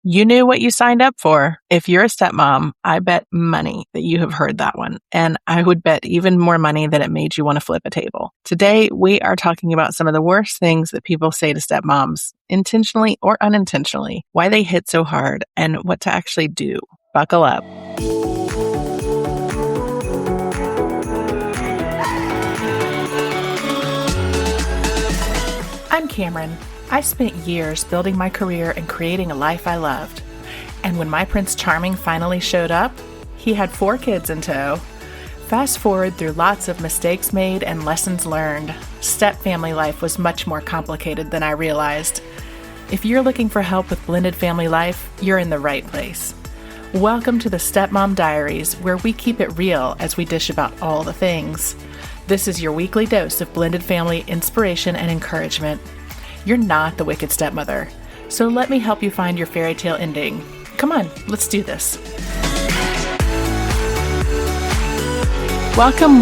You knew what you signed up for. If you're a stepmom, I bet money that you have heard that one. And I would bet even more money that it made you want to flip a table. Today, we are talking about some of the worst things that people say to stepmoms, intentionally or unintentionally, why they hit so hard, and what to actually do. Buckle up. I'm Cameron. I spent years building my career and creating a life I loved. And when my Prince Charming finally showed up, he had 4 kids in tow. Fast forward through lots of mistakes made and lessons learned, stepfamily life was much more complicated than I realized. If you're looking for help with blended family life, you're in the right place. Welcome to the Stepmom Diaries, where we keep it real as we dish about all the things. This is your weekly dose of blended family inspiration and encouragement. You're not the wicked stepmother, so let me help you find your fairy tale ending. Come on, let's do this. Welcome.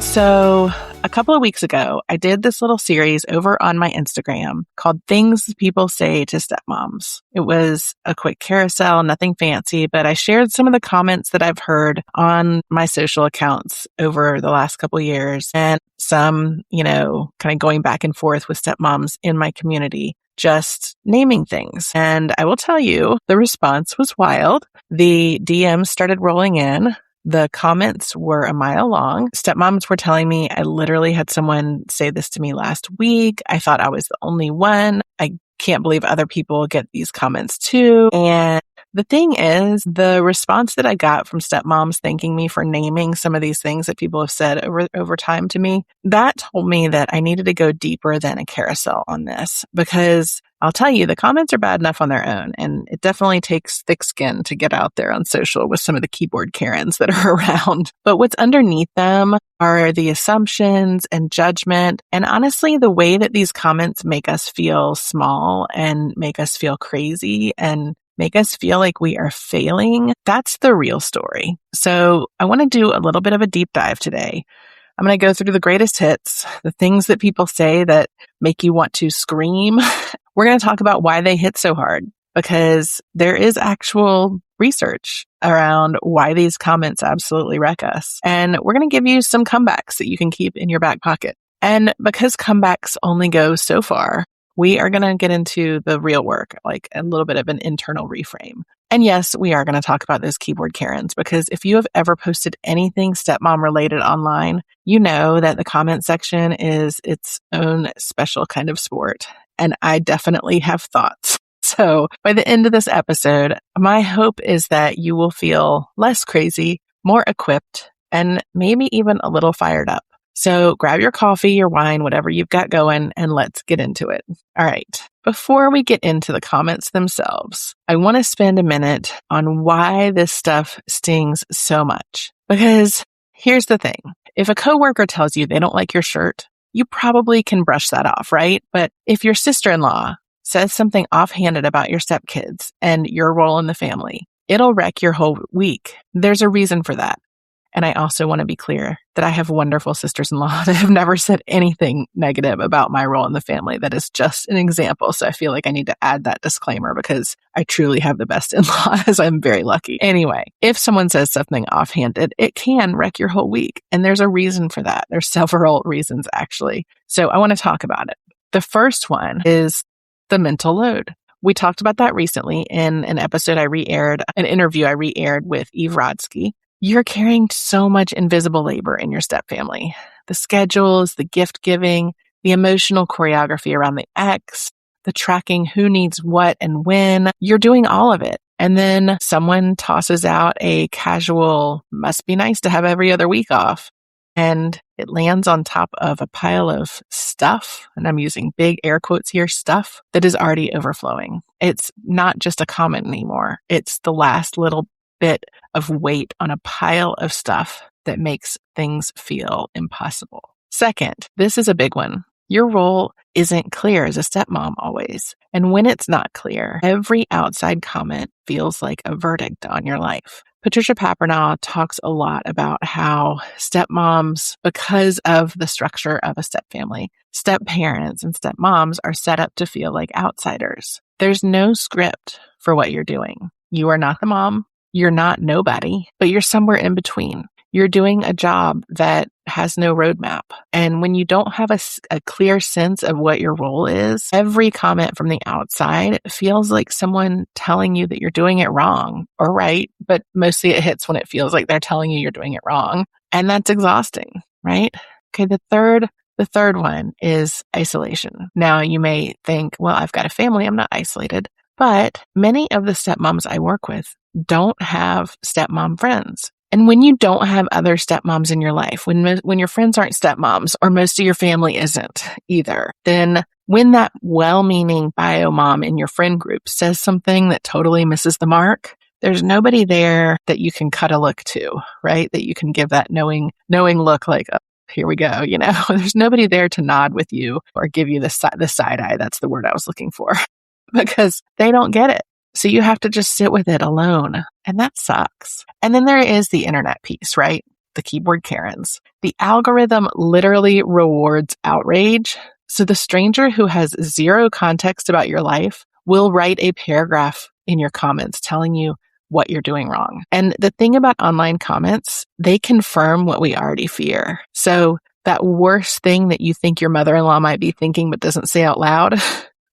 So a couple of weeks ago, I did this little series over on my Instagram called Things People Say to Stepmoms. It was a quick carousel, nothing fancy, but I shared some of the comments that I've heard on my social accounts over the last couple of years, and some, kind of going back and forth with stepmoms in my community, just naming things. And I will tell you, the response was wild. The DMs started rolling in. The comments were a mile long. Stepmoms were telling me, I literally had someone say this to me last week. I thought I was the only one. I can't believe other people get these comments too. And the thing is, the response that I got from stepmoms thanking me for naming some of these things that people have said over time to me, that told me that I needed to go deeper than a carousel on this, because I'll tell you, the comments are bad enough on their own, and it definitely takes thick skin to get out there on social with some of the keyboard Karens that are around. But what's underneath them are the assumptions and judgment, and honestly, the way that these comments make us feel small and make us feel crazy and make us feel like we are failing. That's the real story. So I want to do a little bit of a deep dive today. I'm going to go through the greatest hits, the things that people say that make you want to scream. We're going to talk about why they hit so hard, because there is actual research around why these comments absolutely wreck us. And we're going to give you some comebacks that you can keep in your back pocket. And because comebacks only go so far, we are going to get into the real work, like a little bit of an internal reframe. And yes, we are going to talk about those keyboard Karens, because if you have ever posted anything stepmom related online, you know that the comment section is its own special kind of sport. And I definitely have thoughts. So by the end of this episode, my hope is that you will feel less crazy, more equipped, and maybe even a little fired up. So grab your coffee, your wine, whatever you've got going, and let's get into it. All right. Before we get into the comments themselves, I want to spend a minute on why this stuff stings so much. Because here's the thing. If a coworker tells you they don't like your shirt, you probably can brush that off, right? But if your sister-in-law says something offhanded about your stepkids and your role in the family, it'll wreck your whole week. There's a reason for that. And I also want to be clear that I have wonderful sisters-in-law that have never said anything negative about my role in the family. That is just an example. So I feel like I need to add that disclaimer, because I truly have the best in-laws. I'm very lucky. Anyway, if someone says something offhanded, it can wreck your whole week. And there's a reason for that. There's several reasons, actually. So I want to talk about it. The first one is the mental load. We talked about that recently in an episode an interview I re-aired with Eve Rodsky. You're carrying so much invisible labor in your stepfamily. The schedules, the gift giving, the emotional choreography around the ex, the tracking who needs what and when. You're doing all of it. And then someone tosses out a casual, must be nice to have every other week off. And it lands on top of a pile of stuff, and I'm using big air quotes here, stuff that is already overflowing. It's not just a comment anymore. It's the last little bit of weight on a pile of stuff that makes things feel impossible. Second, this is a big one. Your role isn't clear as a stepmom always. And when it's not clear, every outside comment feels like a verdict on your life. Patricia Papernaw talks a lot about how stepmoms, because of the structure of a stepfamily, stepparents and stepmoms are set up to feel like outsiders. There's no script for what you're doing. You are not the mom. You're not nobody, but you're somewhere in between. You're doing a job that has no roadmap. And when you don't have a clear sense of what your role is, every comment from the outside feels like someone telling you that you're doing it wrong or right. But mostly it hits when it feels like they're telling you you're doing it wrong. And that's exhausting, right? Okay. The third one is isolation. Now you may think, well, I've got a family. I'm not isolated. But many of the stepmoms I work with don't have stepmom friends. And when you don't have other stepmoms in your life, when your friends aren't stepmoms or most of your family isn't either, then when that well-meaning bio mom in your friend group says something that totally misses the mark, there's nobody there that you can cut a look to, right? That you can give that knowing look like, oh, here we go. There's nobody there to nod with you or give you the side eye. That's the word I was looking for because they don't get it. So you have to just sit with it alone. And that sucks. And then there is the internet piece, right? The keyboard Karens. The algorithm literally rewards outrage. So the stranger who has zero context about your life will write a paragraph in your comments telling you what you're doing wrong. And the thing about online comments, they confirm what we already fear. So that worst thing that you think your mother-in-law might be thinking but doesn't say out loud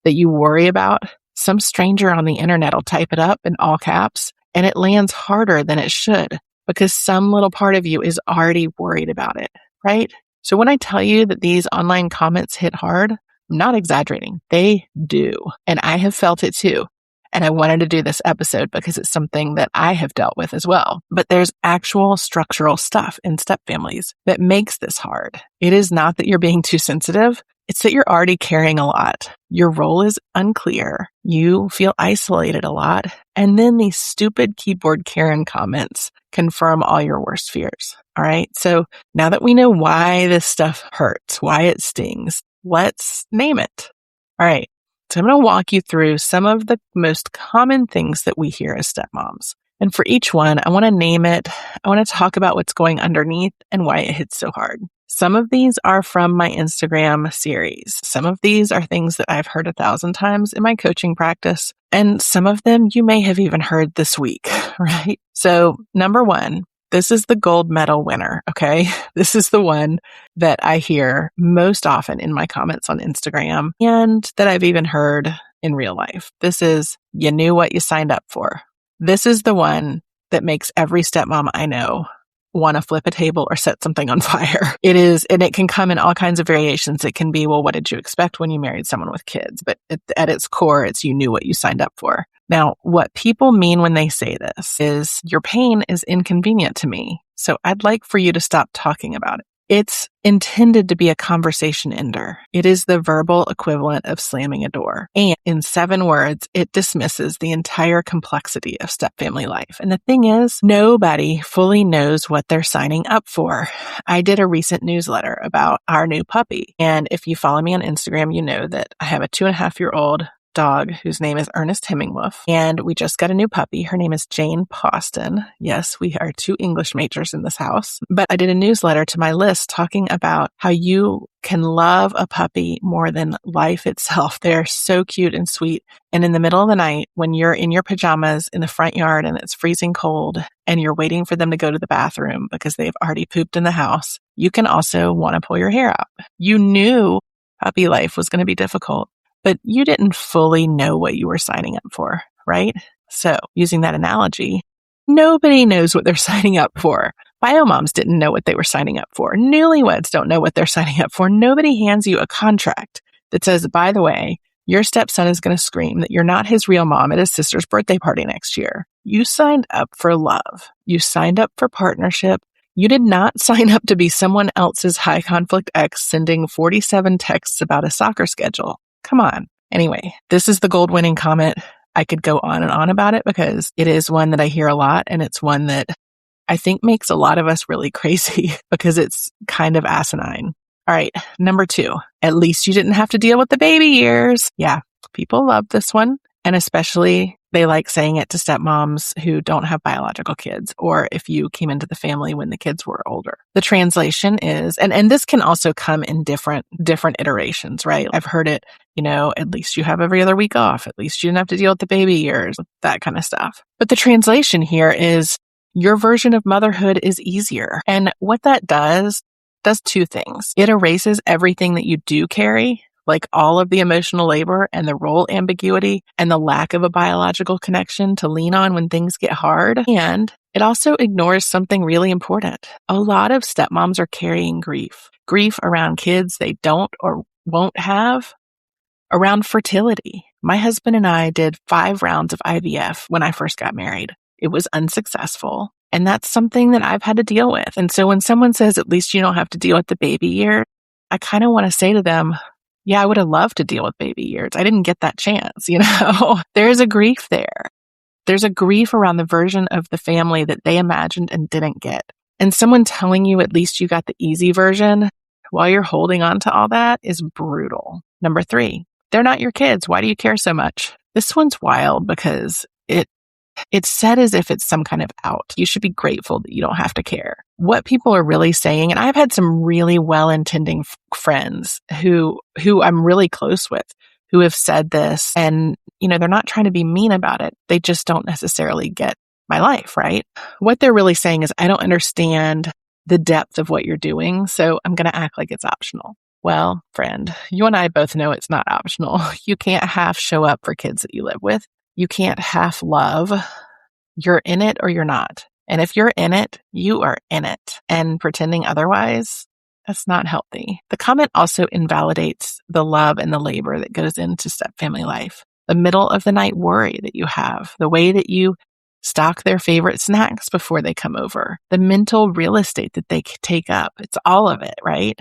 that you worry about, some stranger on the internet will type it up in all caps and it lands harder than it should because some little part of you is already worried about it, right? So when I tell you that these online comments hit hard, I'm not exaggerating. They do. And I have felt it too. And I wanted to do this episode because it's something that I have dealt with as well. But there's actual structural stuff in step families that makes this hard. It is not that you're being too sensitive. It's that you're already carrying a lot. Your role is unclear. You feel isolated a lot. And then these stupid keyboard Karen comments confirm all your worst fears. All right. So now that we know why this stuff hurts, why it stings, let's name it. All right. So I'm going to walk you through some of the most common things that we hear as stepmoms. And for each one, I want to name it. I want to talk about what's going underneath and why it hits so hard. Some of these are from my Instagram series. Some of these are things that I've heard 1,000 times in my coaching practice. And some of them you may have even heard this week, right? So number one, this is the gold medal winner, okay? This is the one that I hear most often in my comments on Instagram and that I've even heard in real life. This is, you knew what you signed up for. This is the one that makes every stepmom I know want to flip a table or set something on fire. It is, and it can come in all kinds of variations. It can be, well, what did you expect when you married someone with kids? But at its core, it's you knew what you signed up for. Now, what people mean when they say this is your pain is inconvenient to me. So I'd like for you to stop talking about it. It's intended to be a conversation ender. It is the verbal equivalent of slamming a door. And in 7 words, it dismisses the entire complexity of stepfamily life. And the thing is, nobody fully knows what they're signing up for. I did a recent newsletter about our new puppy. And if you follow me on Instagram, you know that I have a 2.5-year-old dog whose name is Ernest Hemingwolf. And we just got a new puppy. Her name is Jane Poston. Yes, we are 2 English majors in this house. But I did a newsletter to my list talking about how you can love a puppy more than life itself. They're so cute and sweet. And in the middle of the night, when you're in your pajamas in the front yard and it's freezing cold and you're waiting for them to go to the bathroom because they've already pooped in the house, you can also want to pull your hair out. You knew puppy life was going to be difficult, but you didn't fully know what you were signing up for, right? So using that analogy, nobody knows what they're signing up for. Bio moms didn't know what they were signing up for. Newlyweds don't know what they're signing up for. Nobody hands you a contract that says, by the way, your stepson is going to scream that you're not his real mom at his sister's birthday party next year. You signed up for love. You signed up for partnership. You did not sign up to be someone else's high conflict ex sending 47 texts about a soccer schedule. Come on. Anyway, this is the gold winning comment. I could go on and on about it because it is one that I hear a lot, and it's one that I think makes a lot of us really crazy because it's kind of asinine. All right. Number 2, at least you didn't have to deal with the baby years. Yeah. People love this one. And especially they like saying it to stepmoms who don't have biological kids, or if you came into the family when the kids were older. The translation is, and this can also come in different iterations, right? I've heard it At least you have every other week off. At least you didn't have to deal with the baby years, that kind of stuff. But the translation here is your version of motherhood is easier. And what that does two things. It erases everything that you do carry, like all of the emotional labor and the role ambiguity and the lack of a biological connection to lean on when things get hard. And it also ignores something really important. A lot of stepmoms are carrying grief around kids they don't or won't have, around fertility. My husband and I did 5 rounds of IVF when I first got married. It was unsuccessful. And that's something that I've had to deal with. And so when someone says, at least you don't have to deal with the baby year, I kind of want to say to them, yeah, I would have loved to deal with baby years. I didn't get that chance, There's a grief there. There's a grief around the version of the family that they imagined and didn't get. And someone telling you at least you got the easy version while you're holding on to all that is brutal. Number 3, they're not your kids. Why do you care so much? This one's wild because it's said as if it's some kind of out. You should be grateful that you don't have to care. What people are really saying, and I've had some really well-intending friends who I'm really close with who have said this, and they're not trying to be mean about it. They just don't necessarily get my life, right? What they're really saying is, I don't understand the depth of what you're doing, so I'm going to act like it's optional. Well, friend, you and I both know it's not optional. You can't half show up for kids that you live with. You can't half love. You're in it or you're not. And if you're in it, you are in it. And pretending otherwise, that's not healthy. The comment also invalidates the love and the labor that goes into stepfamily life. The middle of the night worry that you have, the way that you stock their favorite snacks before they come over, the mental real estate that they take up. It's all of it, right?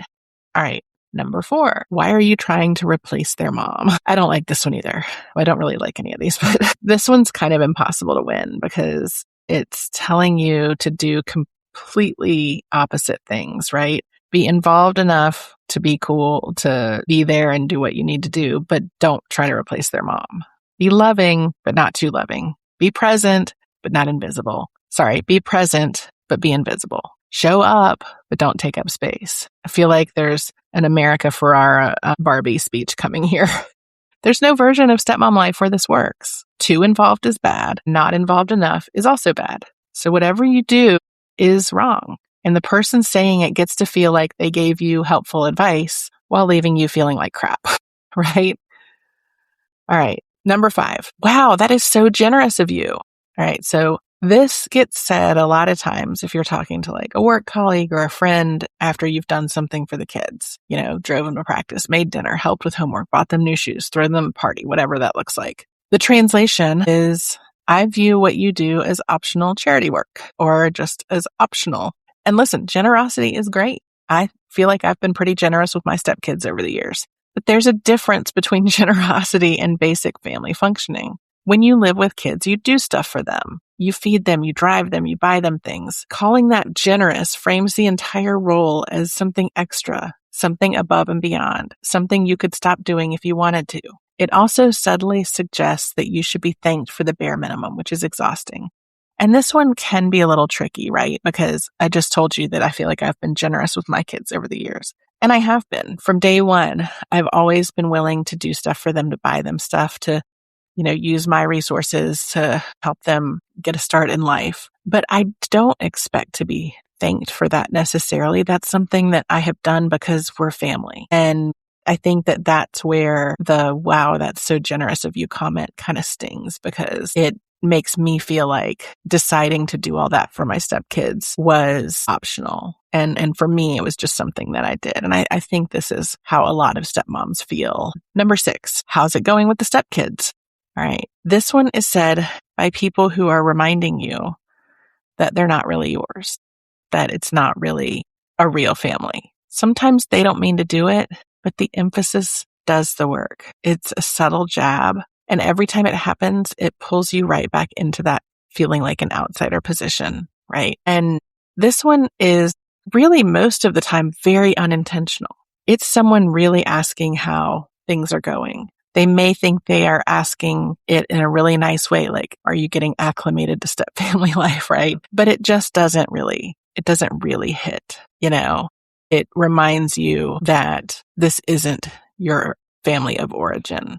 All right. Number 4, why are you trying to replace their mom? I don't like this one either. Well, I don't really like any of these, but this one's kind of impossible to win because it's telling you to do completely opposite things, right? Be involved enough to be cool, to be there and do what you need to do, but don't try to replace their mom. Be loving, but not too loving. Be present, but not invisible. Be present, but be invisible. Show up, but don't take up space. I feel like there's an America Ferrara Barbie speech coming here. There's no version of stepmom life where this works. Too involved is bad. Not involved enough is also bad. So whatever you do is wrong. And the person saying it gets to feel like they gave you helpful advice while leaving you feeling like crap, right? All right. Number 5. Wow, that is so generous of you. All right. So this gets said a lot of times if you're talking to like a work colleague or a friend after you've done something for the kids, drove them to practice, made dinner, helped with homework, bought them new shoes, thrown them a party, whatever that looks like. The translation is, I view what you do as optional charity work or just as optional. And listen, generosity is great. I feel like I've been pretty generous with my stepkids over the years, but there's a difference between generosity and basic family functioning. When you live with kids, you do stuff for them. You feed them, you drive them, you buy them things. Calling that generous frames the entire role as something extra, something above and beyond, something you could stop doing if you wanted to. It also subtly suggests that you should be thanked for the bare minimum, which is exhausting. And this one can be a little tricky, right? Because I just told you that I feel like I've been generous with my kids over the years. And I have been. From day one, I've always been willing to do stuff for them, to buy them stuff, to use my resources to help them get a start in life. But I don't expect to be thanked for that necessarily. That's something that I have done because we're family. And I think that that's where the, wow, that's so generous of you comment kind of stings, because it makes me feel like deciding to do all that for my stepkids was optional. And for me, it was just something that I did. And I think this is how a lot of stepmoms feel. Number 6, how's it going with the stepkids? All right. This one is said by people who are reminding you that they're not really yours, that it's not really a real family. Sometimes they don't mean to do it, but the emphasis does the work. It's a subtle jab. And every time it happens, it pulls you right back into that feeling like an outsider position, right? And this one is really most of the time very unintentional. It's someone really asking how things are going. They may think they are asking it in a really nice way, like, are you getting acclimated to step family life, right? But it just doesn't really hit, It reminds you that this isn't your family of origin.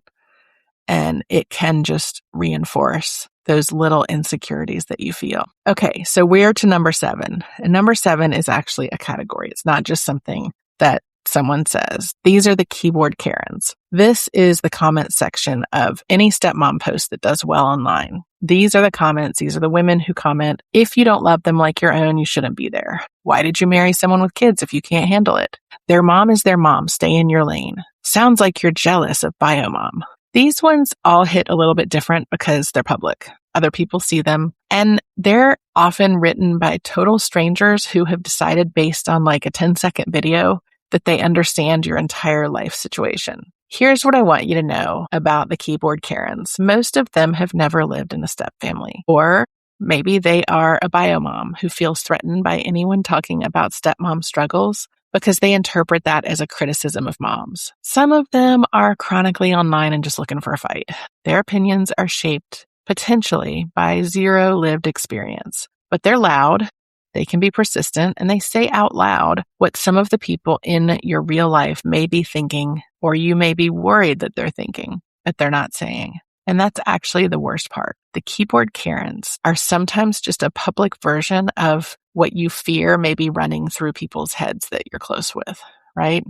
And it can just reinforce those little insecurities that you feel. Okay, so we're to number 7. And number 7 is actually a category. It's not just something that someone says. These are the keyboard Karens. This is the comment section of any stepmom post that does well online. These are the comments. These are the women who comment, if you don't love them like your own, you shouldn't be there. Why did you marry someone with kids if you can't handle it? Their mom is their mom. Stay in your lane. Sounds like you're jealous of bio mom. These ones all hit a little bit different because they're public. Other people see them, and they're often written by total strangers who have decided based on like a 10-second video that they understand your entire life situation. Here's what I want you to know about the keyboard Karens. Most of them have never lived in a step family, or maybe they are a bio mom who feels threatened by anyone talking about stepmom struggles because they interpret that as a criticism of moms. Some of them are chronically online and just looking for a fight. Their opinions are shaped potentially by zero lived experience, but they're loud. They can be persistent, and they say out loud what some of the people in your real life may be thinking, or you may be worried that they're thinking, but they're not saying. And that's actually the worst part. The keyboard Karens are sometimes just a public version of what you fear may be running through people's heads that you're close with, right?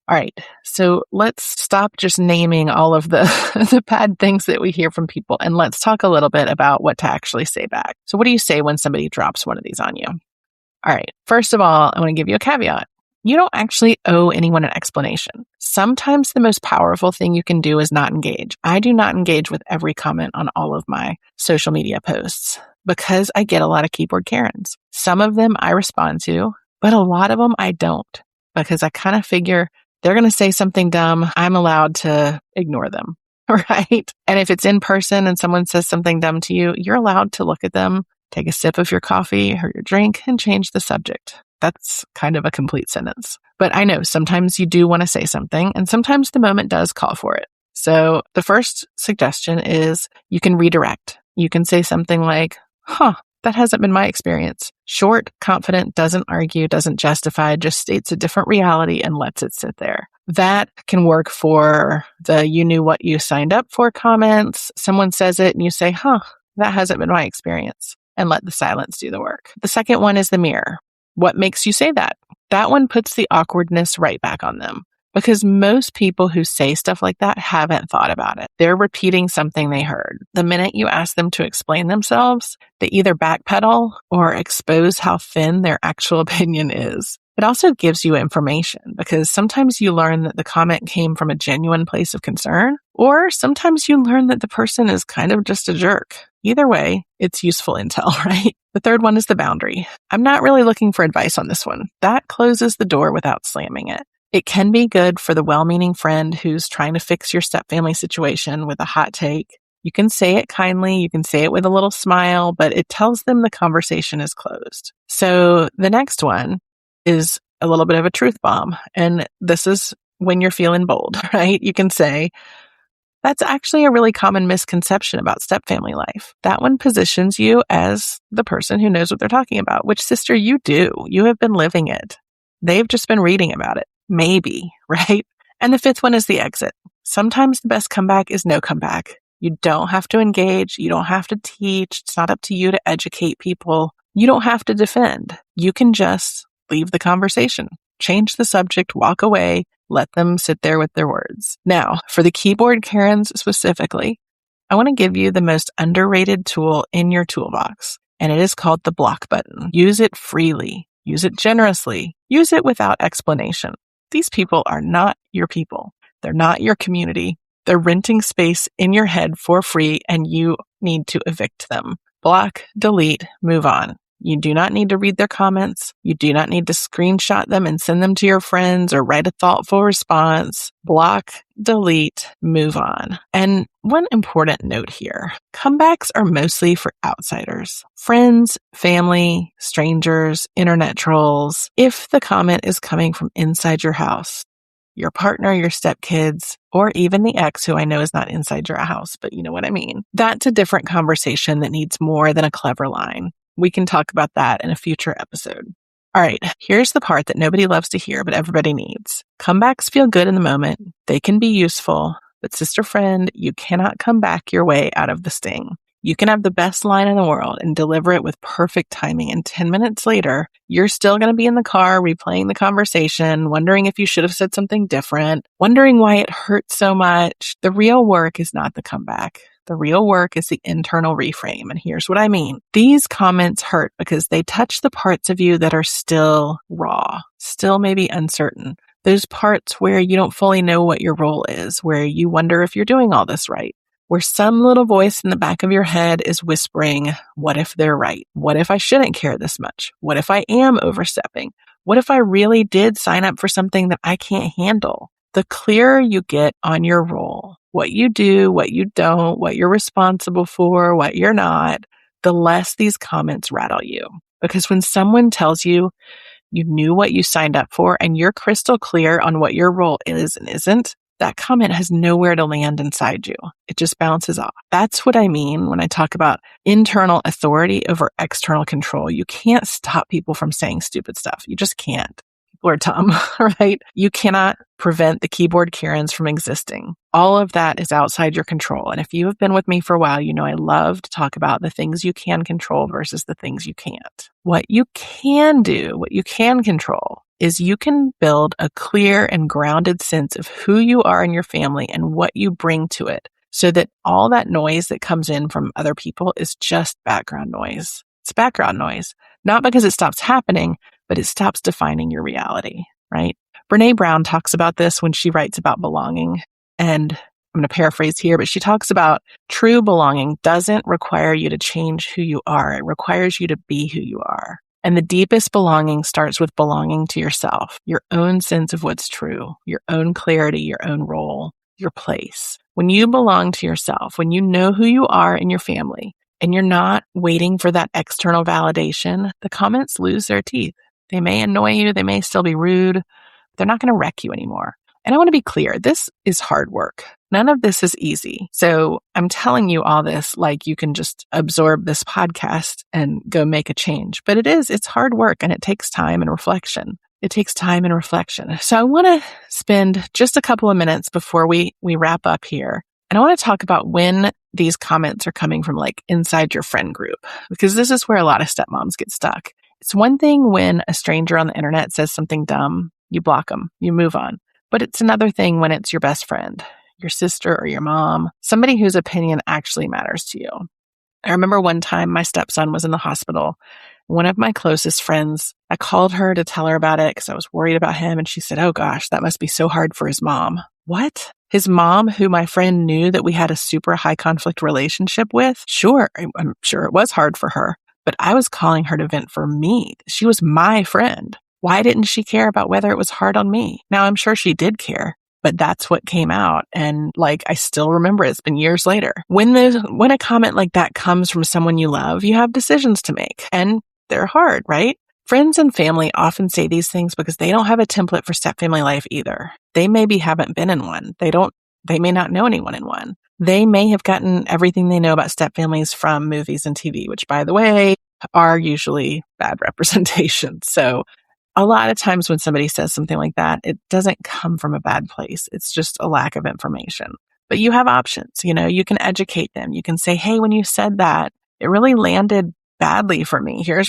All right, so let's stop just naming all of the, the bad things that we hear from people, and let's talk a little bit about what to actually say back. So what do you say when somebody drops one of these on you? All right, first of all, I want to give you a caveat. You don't actually owe anyone an explanation. Sometimes the most powerful thing you can do is not engage. I do not engage with every comment on all of my social media posts because I get a lot of keyboard Karens. Some of them I respond to, but a lot of them I don't because I kind of figure they're going to say something dumb. I'm allowed to ignore them, right? And if it's in person and someone says something dumb to you, you're allowed to look at them, take a sip of your coffee or your drink, and change the subject. That's kind of a complete sentence. But I know sometimes you do want to say something, and sometimes the moment does call for it. So the first suggestion is you can redirect. You can say something like, that hasn't been my experience. Short, confident, doesn't argue, doesn't justify, just states a different reality and lets it sit there. That can work for the you knew what you signed up for comments. Someone says it and you say, that hasn't been my experience, and let the silence do the work. The second one is the mirror. What makes you say that? That one puts the awkwardness right back on them because most people who say stuff like that haven't thought about it. They're repeating something they heard. The minute you ask them to explain themselves, they either backpedal or expose how thin their actual opinion is. It also gives you information because sometimes you learn that the comment came from a genuine place of concern, or sometimes you learn that the person is kind of just a jerk. Either way, it's useful intel, right? The third one is the boundary. I'm not really looking for advice on this one. That closes the door without slamming it. It can be good for the well-meaning friend who's trying to fix your stepfamily situation with a hot take. You can say it kindly, you can say it with a little smile, but it tells them the conversation is closed. So the next one is a little bit of a truth bomb. And this is when you're feeling bold, right? You can say, that's actually a really common misconception about stepfamily life. That one positions you as the person who knows what they're talking about, which, sister, you do. You have been living it. They've just been reading about it. Maybe, right? And the fifth one is the exit. Sometimes the best comeback is no comeback. You don't have to engage. You don't have to teach. It's not up to you to educate people. You don't have to defend. You can just leave the conversation, change the subject, walk away, let them sit there with their words. Now, for the keyboard Karens specifically, I want to give you the most underrated tool in your toolbox, and it is called the block button. Use it freely. Use it generously. Use it without explanation. These people are not your people. They're not your community. They're renting space in your head for free, and you need to evict them. Block, delete, move on. You do not need to read their comments. You do not need to screenshot them and send them to your friends or write a thoughtful response. Block, delete, move on. And one important note here, comebacks are mostly for outsiders, friends, family, strangers, internet trolls. If the comment is coming from inside your house, your partner, your stepkids, or even the ex who I know is not inside your house, but you know what I mean. That's a different conversation that needs more than a clever line. We can talk about that in a future episode. All right, here's the part that nobody loves to hear, but everybody needs. Comebacks feel good in the moment. They can be useful, but sister friend, you cannot come back your way out of the sting. You can have the best line in the world and deliver it with perfect timing, and 10 minutes later, you're still going to be in the car replaying the conversation, wondering if you should have said something different, wondering why it hurt so much. The real work is not the comeback. The real work is the internal reframe. And here's what I mean. These comments hurt because they touch the parts of you that are still raw, still maybe uncertain. Those parts where you don't fully know what your role is, where you wonder if you're doing all this right, where some little voice in the back of your head is whispering, what if they're right? What if I shouldn't care this much? What if I am overstepping? What if I really did sign up for something that I can't handle? The clearer you get on your role, what you do, what you don't, what you're responsible for, what you're not, the less these comments rattle you. Because when someone tells you you knew what you signed up for and you're crystal clear on what your role is and isn't, that comment has nowhere to land inside you. It just bounces off. That's what I mean when I talk about internal authority over external control. You can't stop people from saying stupid stuff. You just can't. People are dumb, right? You cannot prevent the keyboard Karens from existing. All of that is outside your control. And if you have been with me for a while, you know I love to talk about the things you can control versus the things you can't. What you can do, what you can control, is you can build a clear and grounded sense of who you are in your family and what you bring to it, so that all that noise that comes in from other people is just background noise. It's background noise, not because it stops happening, but it stops defining your reality, right? Brene Brown talks about this when she writes about belonging. And I'm going to paraphrase here, but she talks about true belonging doesn't require you to change who you are. It requires you to be who you are. And the deepest belonging starts with belonging to yourself, your own sense of what's true, your own clarity, your own role, your place. When you belong to yourself, when you know who you are in your family, and you're not waiting for that external validation, the comments lose their teeth. They may annoy you. They may still be rude. They're not going to wreck you anymore. And I want to be clear, this is hard work. None of this is easy. So I'm telling you all this like you can just absorb this podcast and go make a change. But it's hard work, and it takes time and reflection. It takes time and reflection. So I want to spend just a couple of minutes before we wrap up here. And I want to talk about when these comments are coming from like inside your friend group, because this is where a lot of stepmoms get stuck. It's one thing when a stranger on the internet says something dumb, you block them, you move on. But it's another thing when it's your best friend, your sister or your mom, somebody whose opinion actually matters to you. I remember one time my stepson was in the hospital. One of my closest friends, I called her to tell her about it because I was worried about him. And she said, oh gosh, that must be so hard for his mom. What? His mom, who my friend knew that we had a super high conflict relationship with? Sure, I'm sure it was hard for her. But I was calling her to vent for me. She was my friend. Why didn't she care about whether it was hard on me? Now, I'm sure she did care, but that's what came out. And I still remember it's been years later. When a comment like that comes from someone you love, you have decisions to make, and they're hard, right? Friends and family often say these things because they don't have a template for stepfamily life either. They maybe haven't been in one. They may not know anyone in one. They may have gotten everything they know about stepfamilies from movies and TV, which, by the way, are usually bad representation. So a lot of times when somebody says something like that, it doesn't come from a bad place. It's just a lack of information. But you have options. You can educate them. You can say, hey, when you said that, it really landed badly for me. Here's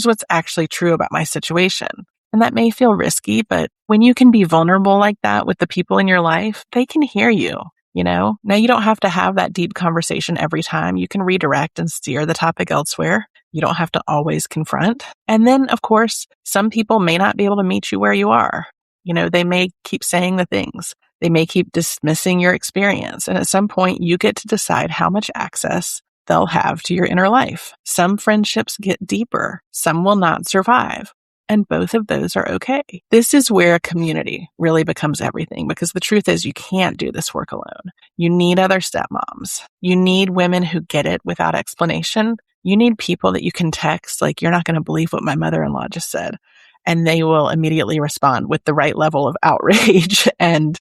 what's actually true about my situation. And that may feel risky, but when you can be vulnerable like that with the people in your life, they can hear you. Now you don't have to have that deep conversation every time. You can redirect and steer the topic elsewhere. You don't have to always confront. And then, of course, some people may not be able to meet you where you are. They may keep saying the things. They may keep dismissing your experience. And at some point, you get to decide how much access they'll have to your inner life. Some friendships get deeper. Some will not survive. And both of those are okay. This is where a community really becomes everything, because the truth is you can't do this work alone. You need other stepmoms. You need women who get it without explanation. You need people that you can text, like, you're not going to believe what my mother-in-law just said. And they will immediately respond with the right level of outrage and,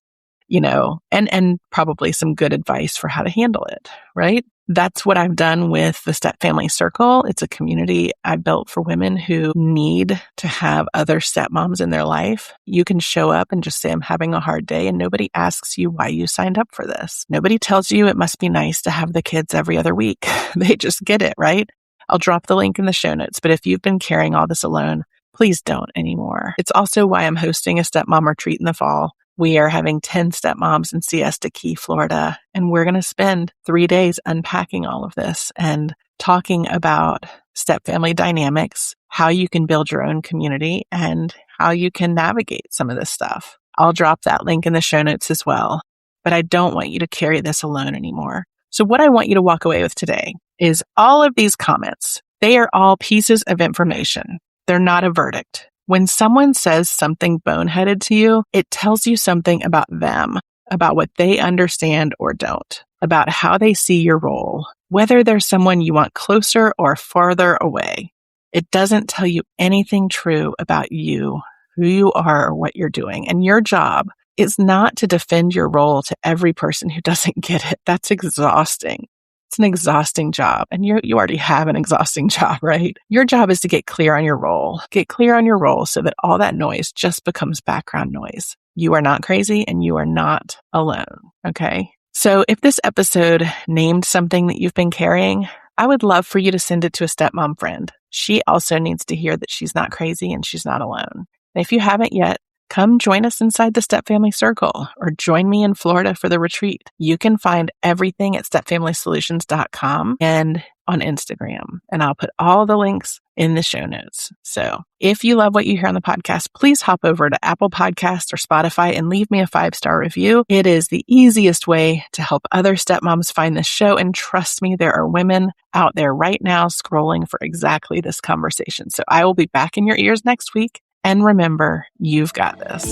and probably some good advice for how to handle it, right? That's what I've done with the Stepfamily Circle. It's a community I built for women who need to have other stepmoms in their life. You can show up and just say, I'm having a hard day, and nobody asks you why you signed up for this. Nobody tells you it must be nice to have the kids every other week. They just get it, right? I'll drop the link in the show notes, but if you've been carrying all this alone, please don't anymore. It's also why I'm hosting a stepmom retreat in the fall. We are having 10 stepmoms in Siesta Key, Florida, and we're going to spend 3 days unpacking all of this and talking about stepfamily dynamics, how you can build your own community, and how you can navigate some of this stuff. I'll drop that link in the show notes as well, but I don't want you to carry this alone anymore. So what I want you to walk away with today is all of these comments. They are all pieces of information. They're not a verdict. When someone says something boneheaded to you, it tells you something about them, about what they understand or don't, about how they see your role, whether they're someone you want closer or farther away. It doesn't tell you anything true about you, who you are, or what you're doing. And your job is not to defend your role to every person who doesn't get it. That's exhausting. It's an exhausting job, and you already have an exhausting job, right? Your job is to get clear on your role. Get clear on your role so that all that noise just becomes background noise. You are not crazy and you are not alone, okay? So if this episode named something that you've been carrying, I would love for you to send it to a stepmom friend. She also needs to hear that she's not crazy and she's not alone. And if you haven't yet, come join us inside the Stepfamily Circle or join me in Florida for the retreat. You can find everything at stepfamilysolutions.com and on Instagram. And I'll put all the links in the show notes. So if you love what you hear on the podcast, please hop over to Apple Podcasts or Spotify and leave me a 5-star review. It is the easiest way to help other stepmoms find this show. And trust me, there are women out there right now scrolling for exactly this conversation. So I will be back in your ears next week. And remember, you've got this.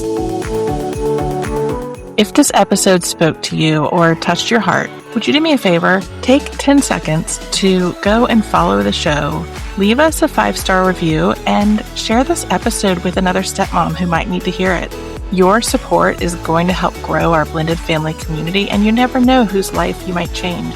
If this episode spoke to you or touched your heart, would you do me a favor? Take 10 seconds to go and follow the show, leave us a 5-star review, and share this episode with another stepmom who might need to hear it. Your support is going to help grow our blended family community, and you never know whose life you might change.